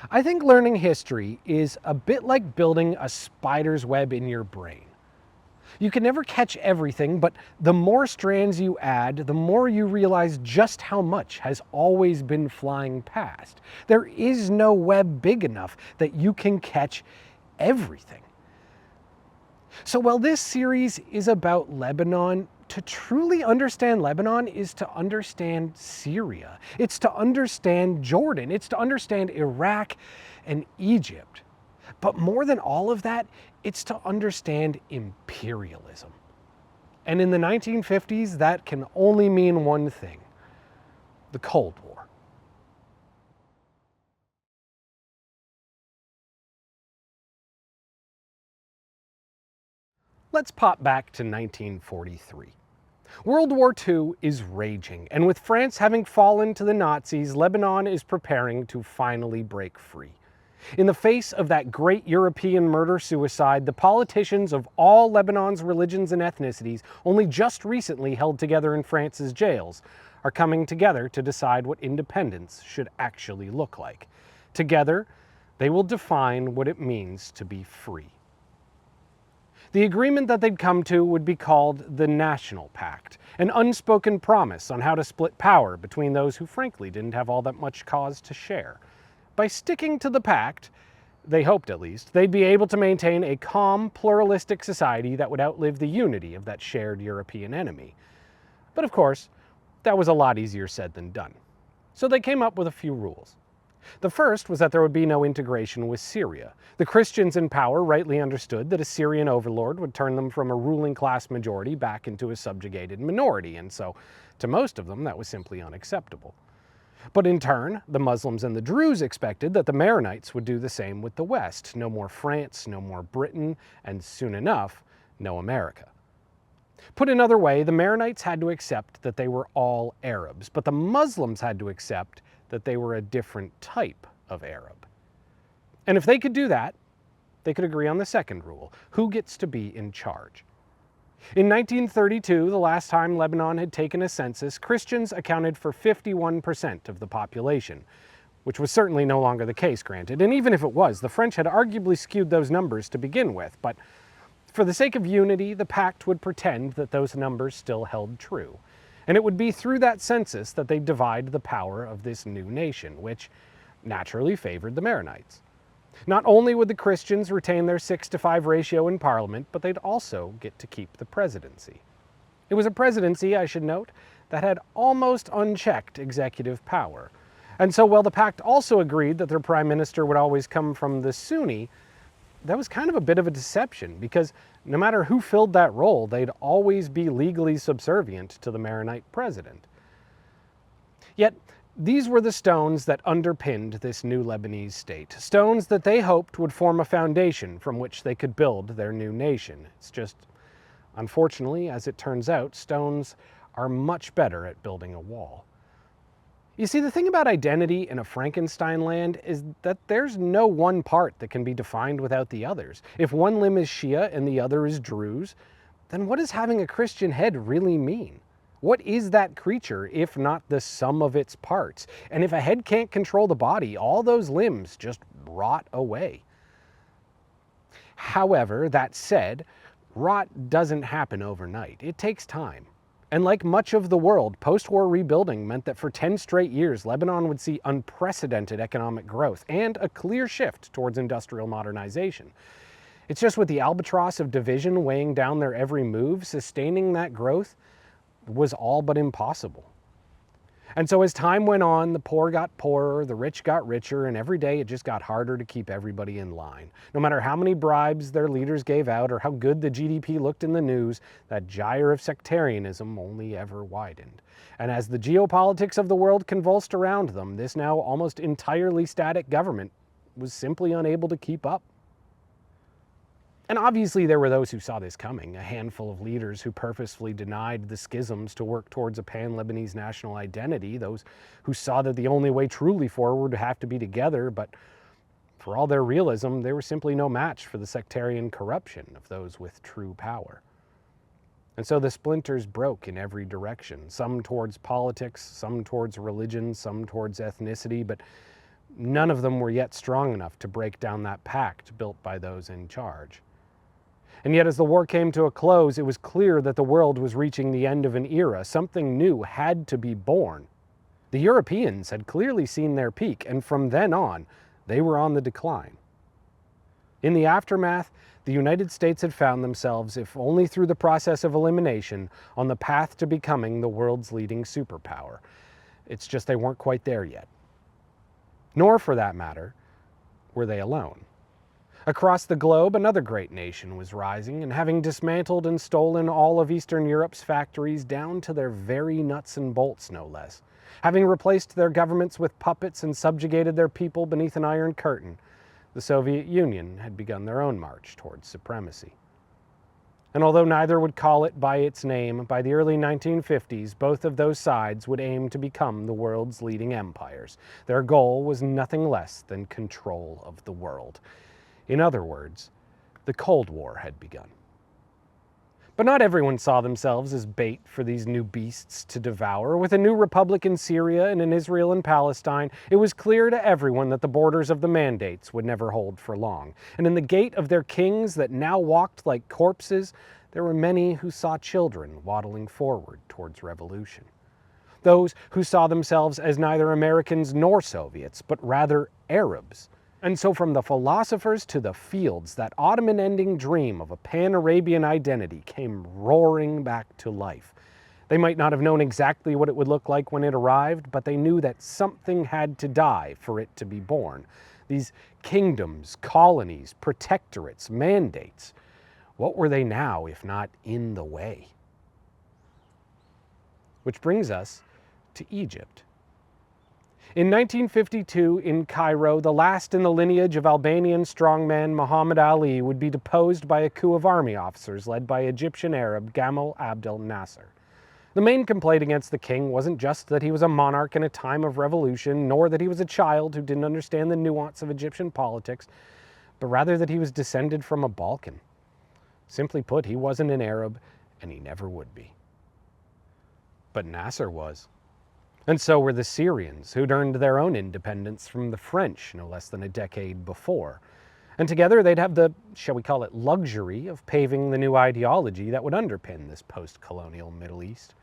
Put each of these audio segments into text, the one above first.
I think learning history is a bit like building a spider's web in your brain. You can never catch everything, but the more strands you add, the more you realize just how much has always been flying past. There is no web big enough that you can catch everything. So while this series is about Lebanon, to truly understand Lebanon is to understand Syria. It's to understand Jordan. It's to understand Iraq and Egypt. But more than all of that, it's to understand imperialism. And in the 1950s, that can only mean one thing: the Cold War. Let's pop back to 1943. World War II is raging, and with France having fallen to the Nazis, Lebanon is preparing to finally break free. In the face of that great European murder-suicide, the politicians of all Lebanon's religions and ethnicities, only just recently held together in France's jails, are coming together to decide what independence should actually look like. Together, they will define what it means to be free. The agreement that they'd come to would be called the National Pact, an unspoken promise on how to split power between those who frankly didn't have all that much cause to share. By sticking to the pact, they hoped at least, they'd be able to maintain a calm, pluralistic society that would outlive the unity of that shared European enemy. But of course, that was a lot easier said than done. So they came up with a few rules. The first was that there would be no integration with Syria. The Christians in power rightly understood that a Syrian overlord would turn them from a ruling class majority back into a subjugated minority, and so to most of them that was simply unacceptable. But in turn, the Muslims and the Druze expected that the Maronites would do the same with the West. No more France, no more Britain, and soon enough, no America. Put another way, the Maronites had to accept that they were all Arabs, but the Muslims had to accept that they were a different type of Arab. And if they could do that, they could agree on the second rule: who gets to be in charge? In 1932, the last time Lebanon had taken a census, Christians accounted for 51% of the population, which was certainly no longer the case, granted. And even if it was, the French had arguably skewed those numbers to begin with. But for the sake of unity, the pact would pretend that those numbers still held true. And it would be through that census that they'd divide the power of this new nation, which naturally favored the Maronites. Not only would the Christians retain their 6-to-5 ratio in Parliament, but they'd also get to keep the presidency. It was a presidency, I should note, that had almost unchecked executive power. And so while the pact also agreed that their prime minister would always come from the Sunni, that was kind of a bit of a deception, because no matter who filled that role, they'd always be legally subservient to the Maronite president. Yet, these were the stones that underpinned this new Lebanese state, stones that they hoped would form a foundation from which they could build their new nation. It's just, unfortunately, as it turns out, stones are much better at building a wall. You see, the thing about identity in a Frankenstein land is that there's no one part that can be defined without the others. If one limb is Shia and the other is Druze, then what does having a Christian head really mean? What is that creature if not the sum of its parts? And if a head can't control the body, all those limbs just rot away. However, that said, rot doesn't happen overnight. It takes time. And like much of the world, post-war rebuilding meant that for 10 straight years, Lebanon would see unprecedented economic growth and a clear shift towards industrial modernization. It's just with the albatross of division weighing down their every move, sustaining that growth was all but impossible. And so as time went on, the poor got poorer, the rich got richer, and every day it just got harder to keep everybody in line. No matter how many bribes their leaders gave out or how good the GDP looked in the news, that gyre of sectarianism only ever widened. And as the geopolitics of the world convulsed around them, this now almost entirely static government was simply unable to keep up. And obviously there were those who saw this coming, a handful of leaders who purposefully denied the schisms to work towards a pan-Lebanese national identity, those who saw that the only way truly forward would have to be together, but for all their realism, they were simply no match for the sectarian corruption of those with true power. And so the splinters broke in every direction, some towards politics, some towards religion, some towards ethnicity, but none of them were yet strong enough to break down that pact built by those in charge. And yet, as the war came to a close, it was clear that the world was reaching the end of an era. Something new had to be born. The Europeans had clearly seen their peak, and from then on, they were on the decline. In the aftermath, the United States had found themselves, if only through the process of elimination, on the path to becoming the world's leading superpower. It's just they weren't quite there yet. Nor, for that matter, were they alone. Across the globe, another great nation was rising, and having dismantled and stolen all of Eastern Europe's factories down to their very nuts and bolts, no less, having replaced their governments with puppets and subjugated their people beneath an iron curtain, the Soviet Union had begun their own march towards supremacy. And although neither would call it by its name, by the early 1950s, both of those sides would aim to become the world's leading empires. Their goal was nothing less than control of the world. In other words, the Cold War had begun. But not everyone saw themselves as bait for these new beasts to devour. With a new republic in Syria and in Israel and Palestine, it was clear to everyone that the borders of the mandates would never hold for long. And in the gate of their kings that now walked like corpses, there were many who saw children waddling forward towards revolution. Those who saw themselves as neither Americans nor Soviets, but rather Arabs. And so from the philosophers to the fields, that Ottoman-ending dream of a pan-Arabian identity came roaring back to life. They might not have known exactly what it would look like when it arrived, but they knew that something had to die for it to be born. These kingdoms, colonies, protectorates, mandates, what were they now if not in the way? Which brings us to Egypt. In 1952, in Cairo, the last in the lineage of Albanian strongman Muhammad Ali would be deposed by a coup of army officers led by Egyptian Arab Gamal Abdel Nasser. The main complaint against the king wasn't just that he was a monarch in a time of revolution, nor that he was a child who didn't understand the nuance of Egyptian politics, but rather that he was descended from a Balkan. Simply put, he wasn't an Arab, and he never would be. But Nasser was. And so were the Syrians, who'd earned their own independence from the French no less than a decade before. And together they'd have the, shall we call it, luxury of paving the new ideology that would underpin this post-colonial Middle East.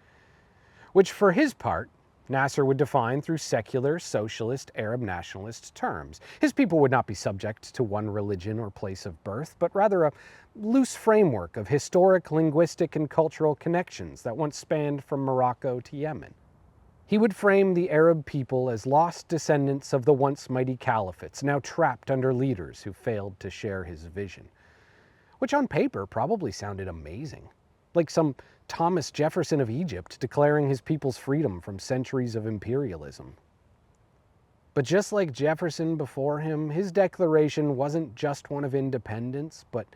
Which, for his part, Nasser would define through secular, socialist, Arab nationalist terms. His people would not be subject to one religion or place of birth, but rather a loose framework of historic, linguistic, and cultural connections that once spanned from Morocco to Yemen. He would frame the Arab people as lost descendants of the once mighty caliphates, now trapped under leaders who failed to share his vision. Which on paper probably sounded amazing, like some Thomas Jefferson of Egypt declaring his people's freedom from centuries of imperialism. But just like Jefferson before him, his declaration wasn't just one of independence, but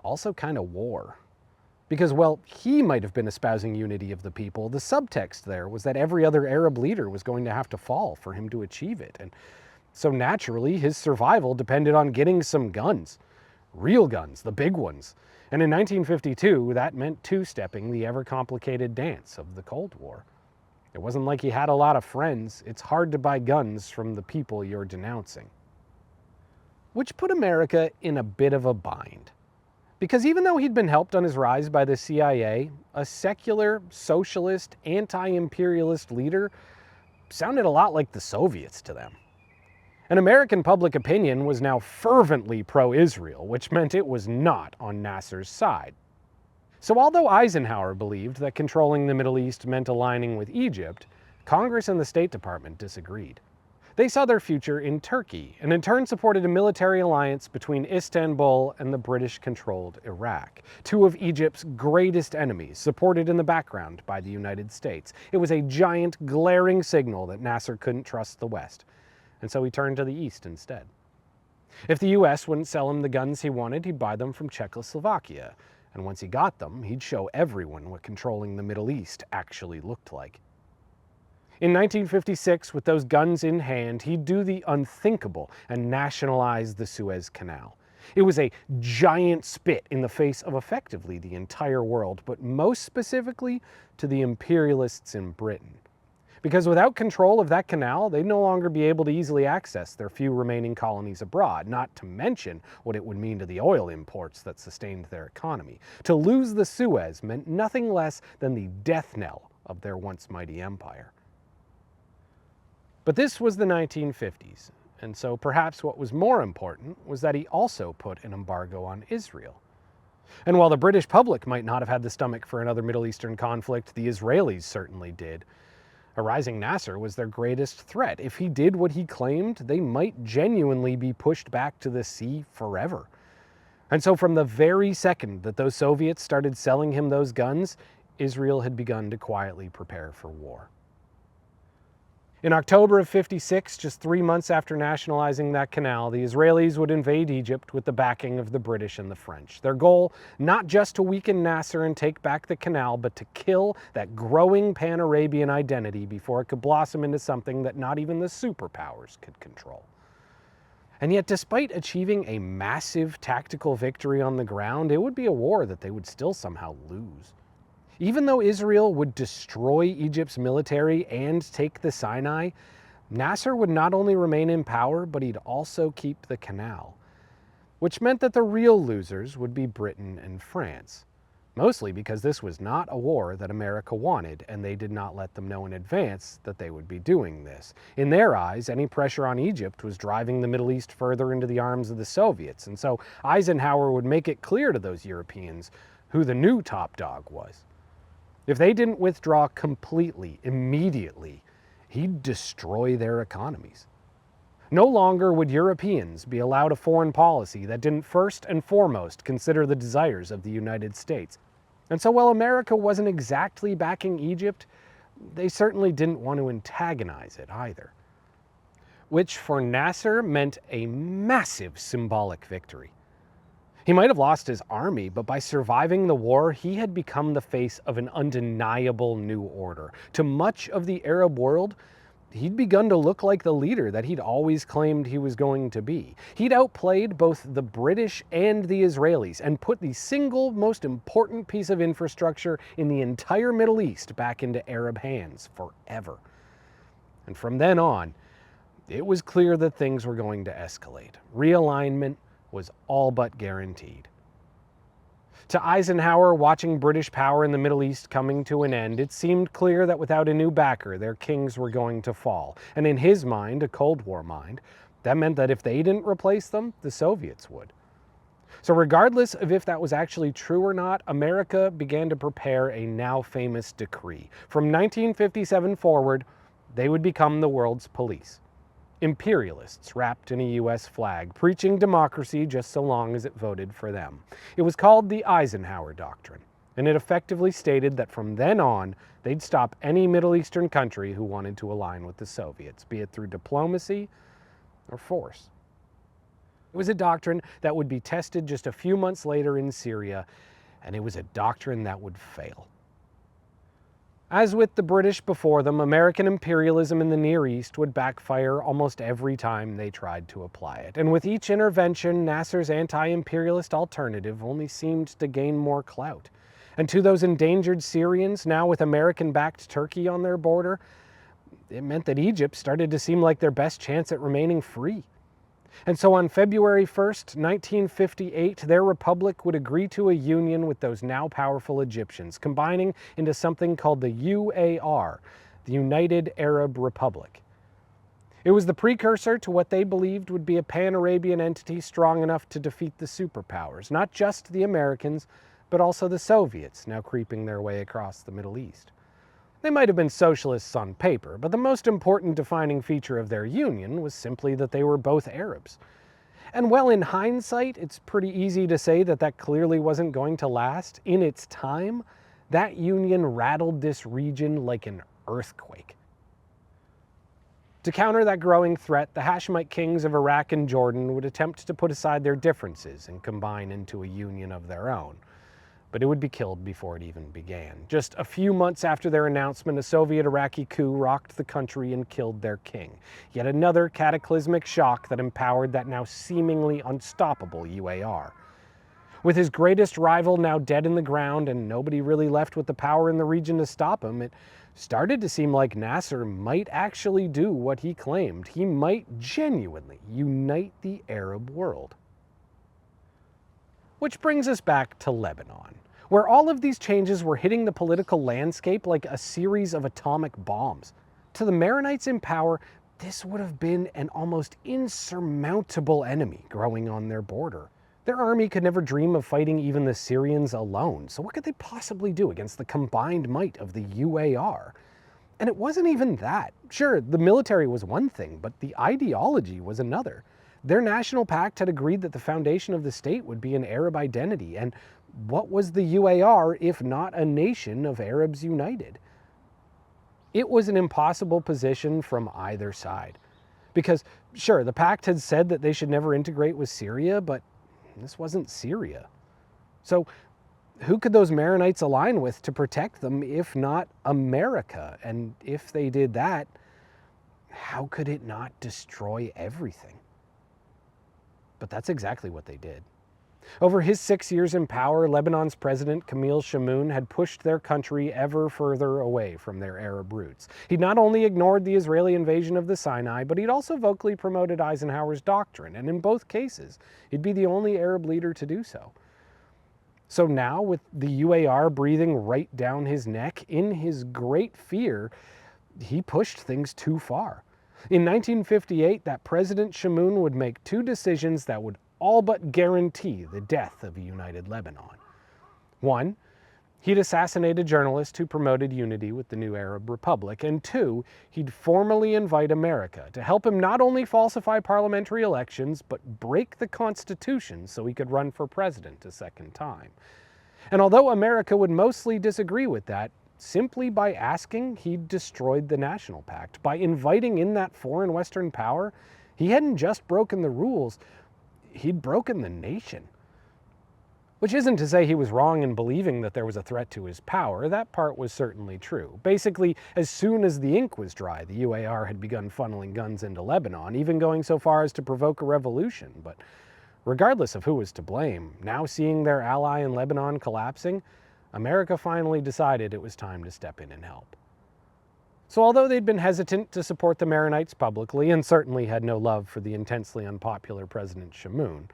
also kind of war. Because, well, he might have been espousing unity of the people, the subtext there was that every other Arab leader was going to have to fall for him to achieve it. And so naturally, his survival depended on getting some guns. Real guns, the big ones. And in 1952, that meant two-stepping the ever-complicated dance of the Cold War. It wasn't like he had a lot of friends. It's hard to buy guns from the people you're denouncing. Which put America in a bit of a bind. Because even though he'd been helped on his rise by the CIA, a secular, socialist, anti-imperialist leader sounded a lot like the Soviets to them. And American public opinion was now fervently pro-Israel, which meant it was not on Nasser's side. So although Eisenhower believed that controlling the Middle East meant aligning with Egypt, Congress and the State Department disagreed. They saw their future in Turkey, and in turn supported a military alliance between Istanbul and the British-controlled Iraq, two of Egypt's greatest enemies, supported in the background by the United States. It was a giant, glaring signal that Nasser couldn't trust the West, and so he turned to the East instead. If the US wouldn't sell him the guns he wanted, he'd buy them from Czechoslovakia, and once he got them, he'd show everyone what controlling the Middle East actually looked like. In 1956, with those guns in hand, he'd do the unthinkable and nationalize the Suez Canal. It was a giant spit in the face of effectively the entire world, but most specifically to the imperialists in Britain. because without control of that canal, they'd no longer be able to easily access their few remaining colonies abroad, not to mention what it would mean to the oil imports that sustained their economy. To lose the Suez meant nothing less than the death knell of their once mighty empire. But this was the 1950s, and so perhaps what was more important was that he also put an embargo on Israel. And while the British public might not have had the stomach for another Middle Eastern conflict, the Israelis certainly did. A rising Nasser was their greatest threat. If he did what he claimed, they might genuinely be pushed back to the sea forever. And so from the very second that those Soviets started selling him those guns, Israel had begun to quietly prepare for war. In October of '56, just 3 months after nationalizing that canal, the Israelis would invade Egypt with the backing of the British and the French. Their goal, not just to weaken Nasser and take back the canal, but to kill that growing Pan-Arabian identity before it could blossom into something that not even the superpowers could control. And yet, despite achieving a massive tactical victory on the ground, it would be a war that they would still somehow lose. Even though Israel would destroy Egypt's military and take the Sinai, Nasser would not only remain in power, but he'd also keep the canal, which meant that the real losers would be Britain and France, mostly because this was not a war that America wanted, and they did not let them know in advance that they would be doing this. In their eyes, any pressure on Egypt was driving the Middle East further into the arms of the Soviets, and so Eisenhower would make it clear to those Europeans who the new top dog was. If they didn't withdraw completely, immediately, he'd destroy their economies. No longer would Europeans be allowed a foreign policy that didn't first and foremost consider the desires of the United States. And so while America wasn't exactly backing Egypt, they certainly didn't want to antagonize it either. Which for Nasser meant a massive symbolic victory. He might have lost his army, but by surviving the war, he had become the face of an undeniable new order. To much of the Arab world, he'd begun to look like the leader that he'd always claimed he was going to be. He'd outplayed both the British and the Israelis and put the single most important piece of infrastructure in the entire Middle East back into Arab hands forever. And from then on, it was clear that things were going to escalate. Realignment was all but guaranteed. To Eisenhower, watching British power in the Middle East coming to an end, it seemed clear that without a new backer, their kings were going to fall. And in his mind, a Cold War mind, that meant that if they didn't replace them, the Soviets would. So regardless of if that was actually true or not, America began to prepare a now famous decree. From 1957 forward, they would become the world's police. Imperialists wrapped in a US flag, preaching democracy just so long as it voted for them. It was called the Eisenhower Doctrine, and it effectively stated that from then on, they'd stop any Middle Eastern country who wanted to align with the Soviets, be it through diplomacy or force. It was a doctrine that would be tested just a few months later in Syria, and it was a doctrine that would fail. As with the British before them, American imperialism in the Near East would backfire almost every time they tried to apply it. And with each intervention, Nasser's anti-imperialist alternative only seemed to gain more clout. And to those endangered Syrians, now with American-backed Turkey on their border, it meant that Egypt started to seem like their best chance at remaining free. And so on February 1st, 1958, their republic would agree to a union with those now powerful Egyptians, combining into something called the UAR, the United Arab Republic. It was the precursor to what they believed would be a Pan-Arabian entity strong enough to defeat the superpowers, not just the Americans, but also the Soviets, now creeping their way across the Middle East. They might have been socialists on paper, but the most important defining feature of their union was simply that they were both Arabs. And while in hindsight, it's pretty easy to say that that clearly wasn't going to last, in its time, that union rattled this region like an earthquake. To counter that growing threat, the Hashemite kings of Iraq and Jordan would attempt to put aside their differences and combine into a union of their own. But it would be killed before it even began. Just a few months after their announcement, a Soviet-Iraqi coup rocked the country and killed their king. Yet another cataclysmic shock that empowered that now seemingly unstoppable UAR. With his greatest rival now dead in the ground and nobody really left with the power in the region to stop him, it started to seem like Nasser might actually do what he claimed. He might genuinely unite the Arab world. Which brings us back to Lebanon, where all of these changes were hitting the political landscape like a series of atomic bombs. To the Maronites in power, this would have been an almost insurmountable enemy growing on their border. Their army could never dream of fighting even the Syrians alone, so what could they possibly do against the combined might of the UAR? And it wasn't even that. Sure, the military was one thing, but the ideology was another. Their National Pact had agreed that the foundation of the state would be an Arab identity, and what was the UAR if not a nation of Arabs united? It was an impossible position from either side. Because, sure, the pact had said that they should never integrate with Syria, but this wasn't Syria. So who could those Maronites align with to protect them if not America? And if they did that, how could it not destroy everything? But that's exactly what they did. Over his 6 years in power, Lebanon's president, Camille Chamoun, had pushed their country ever further away from their Arab roots. He'd not only ignored the Israeli invasion of the Sinai, but he'd also vocally promoted Eisenhower's doctrine, and in both cases, he'd be the only Arab leader to do so. So now, with the UAR breathing right down his neck, in his great fear, he pushed things too far. In 1958, that President Chamoun would make two decisions that would all but guarantee the death of a united Lebanon. One, he'd assassinate a journalist who promoted unity with the new Arab Republic, and two, he'd formally invite America to help him not only falsify parliamentary elections, but break the Constitution so he could run for president a second time. And although America would mostly disagree with that, simply by asking, he'd destroyed the National Pact. By inviting in that foreign Western power, he hadn't just broken the rules, he'd broken the nation. Which isn't to say he was wrong in believing that there was a threat to his power. That part was certainly true. Basically, as soon as the ink was dry, the UAR had begun funneling guns into Lebanon, even going so far as to provoke a revolution. But regardless of who was to blame, now seeing their ally in Lebanon collapsing, America finally decided it was time to step in and help. So although they'd been hesitant to support the Maronites publicly, and certainly had no love for the intensely unpopular President Chamoun,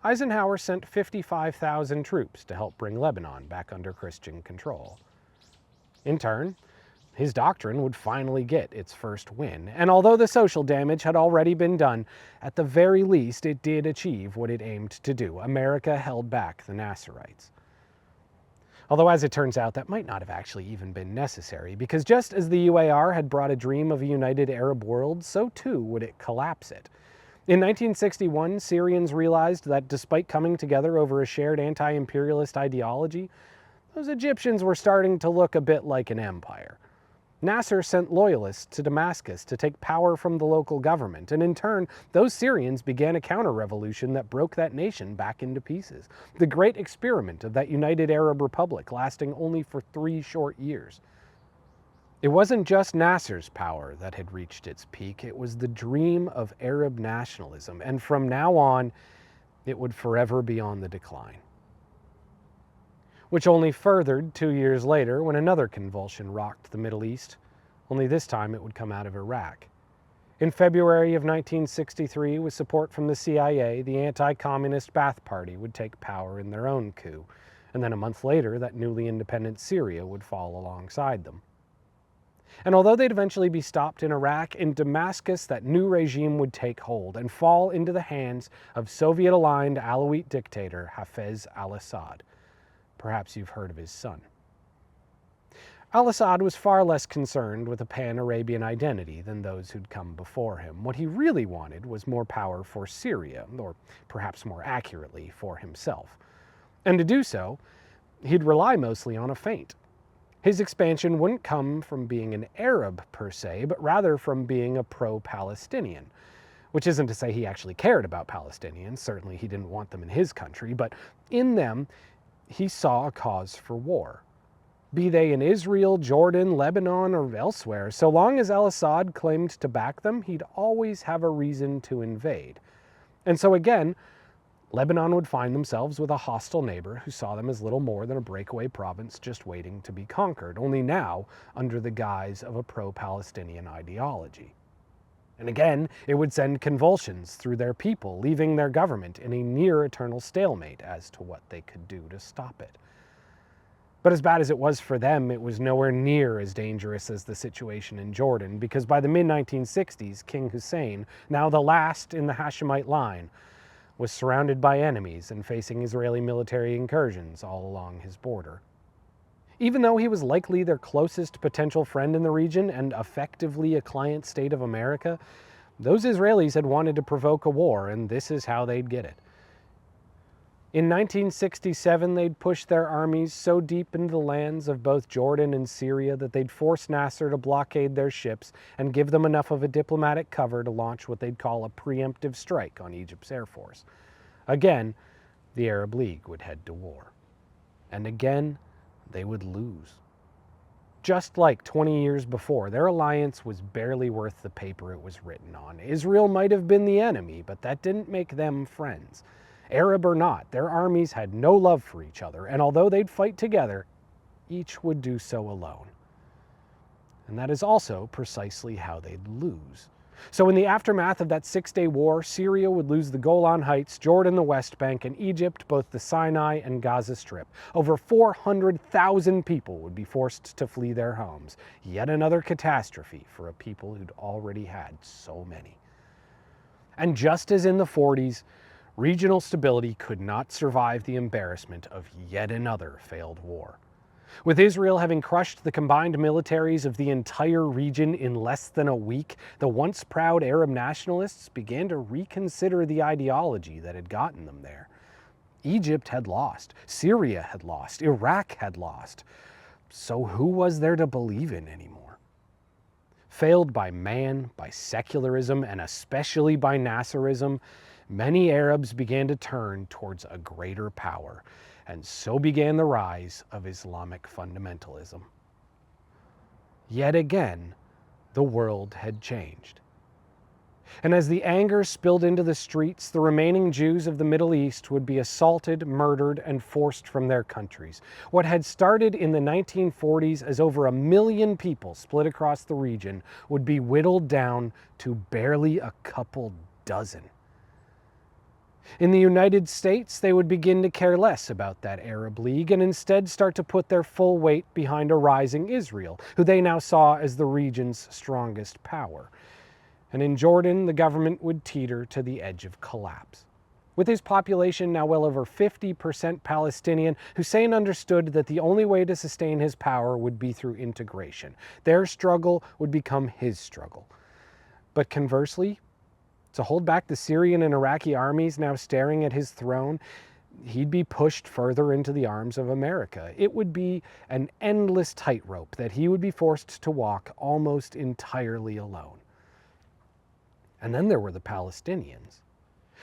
Eisenhower sent 55,000 troops to help bring Lebanon back under Christian control. In turn, his doctrine would finally get its first win, and although the social damage had already been done, at the very least it did achieve what it aimed to do. America held back the Nasserites. Although, as it turns out, that might not have actually even been necessary, because just as the UAR had brought a dream of a united Arab world, so too would it collapse it. In 1961, Syrians realized that despite coming together over a shared anti-imperialist ideology, those Egyptians were starting to look a bit like an empire. Nasser sent loyalists to Damascus to take power from the local government, and in turn, those Syrians began a counter-revolution that broke that nation back into pieces. The great experiment of that united Arab Republic lasting only for 3 short years. It wasn't just Nasser's power that had reached its peak, it was the dream of Arab nationalism, and from now on, it would forever be on the decline. Which only furthered 2 years later when another convulsion rocked the Middle East, only this time it would come out of Iraq. In February of 1963, with support from the CIA, the anti-communist Ba'ath Party would take power in their own coup, and then a month later, that newly independent Syria would fall alongside them. And although they'd eventually be stopped in Iraq, in Damascus that new regime would take hold and fall into the hands of Soviet-aligned Alawite dictator Hafez al Assad. Perhaps you've heard of his son. Al-Assad was far less concerned with a pan-Arabian identity than those who'd come before him. What he really wanted was more power for Syria, or perhaps more accurately, for himself. And to do so, he'd rely mostly on a feint. His expansion wouldn't come from being an Arab per se, but rather from being a pro-Palestinian. Which isn't to say he actually cared about Palestinians, certainly he didn't want them in his country, but in them, he saw a cause for war. Be they in Israel, Jordan, Lebanon, or elsewhere, so long as al-Assad claimed to back them, he'd always have a reason to invade. And so again, Lebanon would find themselves with a hostile neighbor who saw them as little more than a breakaway province just waiting to be conquered, only now under the guise of a pro-Palestinian ideology. And again, it would send convulsions through their people, leaving their government in a near-eternal stalemate as to what they could do to stop it. But as bad as it was for them, it was nowhere near as dangerous as the situation in Jordan, because by the mid-1960s, King Hussein, now the last in the Hashemite line, was surrounded by enemies and facing Israeli military incursions all along his border. Even though he was likely their closest potential friend in the region and effectively a client state of America, those Israelis had wanted to provoke a war, and this is how they'd get it. In 1967, they'd push their armies so deep into the lands of both Jordan and Syria that they'd force Nasser to blockade their ships and give them enough of a diplomatic cover to launch what they'd call a preemptive strike on Egypt's air force. Again, the Arab League would head to war. And again, they would lose. Just like 20 years before, their alliance was barely worth the paper it was written on. Israel might have been the enemy, but that didn't make them friends. Arab or not, their armies had no love for each other, and although they'd fight together, each would do so alone. And that is also precisely how they'd lose. So in the aftermath of that 6-day war, Syria would lose the Golan Heights, Jordan the West Bank, and Egypt both the Sinai and Gaza Strip. Over 400,000 people would be forced to flee their homes. Yet another catastrophe for a people who'd already had so many. And just as in the 40s, regional stability could not survive the embarrassment of yet another failed war. With Israel having crushed the combined militaries of the entire region in less than a week, the once proud Arab nationalists began to reconsider the ideology that had gotten them there. Egypt had lost, Syria had lost, Iraq had lost. So who was there to believe in anymore? Failed by man, by secularism, and especially by Nasserism, many Arabs began to turn towards a greater power, and so began the rise of Islamic fundamentalism. Yet again, the world had changed. And as the anger spilled into the streets, the remaining Jews of the Middle East would be assaulted, murdered, and forced from their countries. What had started in the 1940s as over 1 million people split across the region would be whittled down to barely a couple dozen. In the United States, they would begin to care less about that Arab League and instead start to put their full weight behind a rising Israel, who they now saw as the region's strongest power. And in Jordan, the government would teeter to the edge of collapse. With his population now well over 50% Palestinian, Hussein understood that the only way to sustain his power would be through integration. Their struggle would become his struggle. But conversely, to hold back the Syrian and Iraqi armies now staring at his throne, he'd be pushed further into the arms of America. It would be an endless tightrope that he would be forced to walk almost entirely alone. And then there were the Palestinians.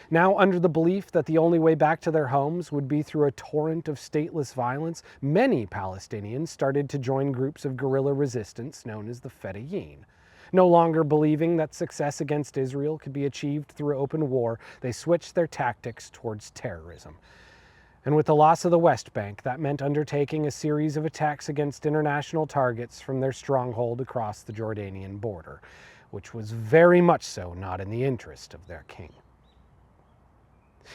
Now, under the belief that the only way back to their homes would be through a torrent of stateless violence, many Palestinians started to join groups of guerrilla resistance known as the Fedayeen. No longer believing that success against Israel could be achieved through open war, they switched their tactics towards terrorism. And with the loss of the West Bank, that meant undertaking a series of attacks against international targets from their stronghold across the Jordanian border, which was very much so not in the interest of their king.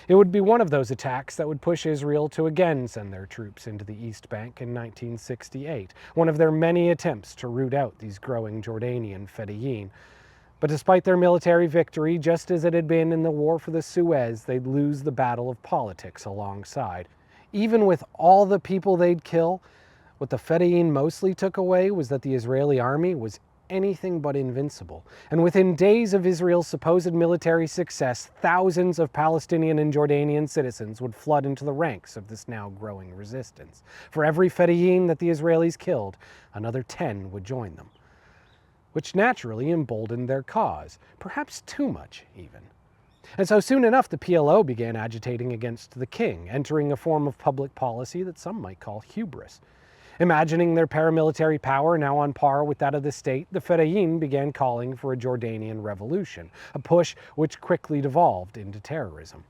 It would be one of those attacks that would push Israel to again send their troops into the East Bank in 1968, one of their many attempts to root out these growing Jordanian Fedayeen. But despite their military victory, just as it had been in the war for the Suez, they'd lose the battle of politics alongside. Even with all the people they'd kill, what the Fedayeen mostly took away was that the Israeli army was anything but invincible. And within days of Israel's supposed military success, thousands of Palestinian and Jordanian citizens would flood into the ranks of this now growing resistance. For every Fedayeen that the Israelis killed, another 10 would join them, which naturally emboldened their cause, perhaps too much even. And so soon enough, the PLO began agitating against the king, entering a form of public policy that some might call hubris. Imagining their paramilitary power now on par with that of the state, the Fedayeen began calling for a Jordanian revolution, a push which quickly devolved into terrorism.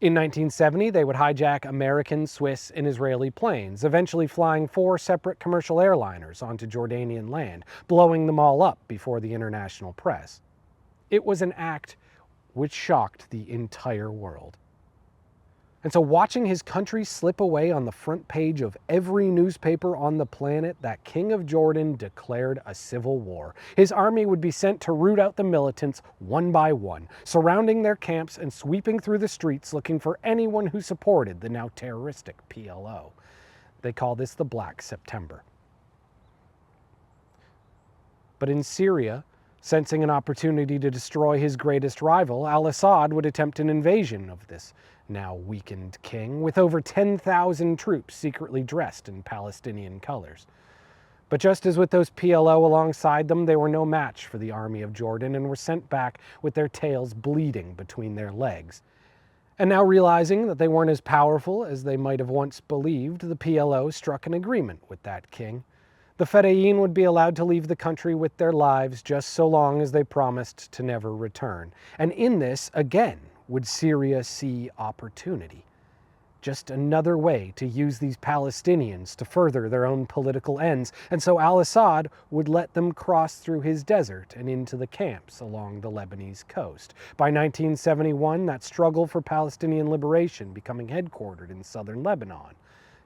In 1970, they would hijack American, Swiss, and Israeli planes, eventually flying 4 separate commercial airliners onto Jordanian land, blowing them all up before the international press. It was an act which shocked the entire world. And so watching his country slip away on the front page of every newspaper on the planet, that King of Jordan declared a civil war. His army would be sent to root out the militants one by one, surrounding their camps and sweeping through the streets looking for anyone who supported the now terroristic PLO. They call this the Black September. But in Syria, sensing an opportunity to destroy his greatest rival, al Assad would attempt an invasion of this now weakened king, with over 10,000 troops secretly dressed in Palestinian colors. But just as with those PLO alongside them, they were no match for the army of Jordan and were sent back with their tails bleeding between their legs. And now realizing that they weren't as powerful as they might have once believed, the PLO struck an agreement with that king. The Fedayeen would be allowed to leave the country with their lives just so long as they promised to never return. And in this, again, would Syria see opportunity? Just another way to use these Palestinians to further their own political ends. And so al-Assad would let them cross through his desert and into the camps along the Lebanese coast. By 1971, that struggle for Palestinian liberation becoming headquartered in southern Lebanon,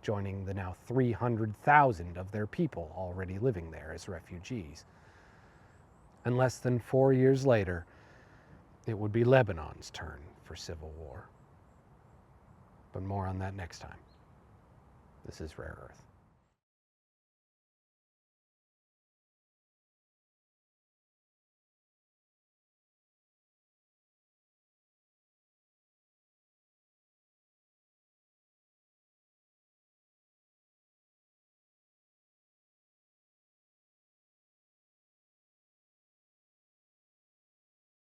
joining the now 300,000 of their people already living there as refugees. And less than 4 years later, it would be Lebanon's turn for civil war. But more on that next time. This is Rare Earth.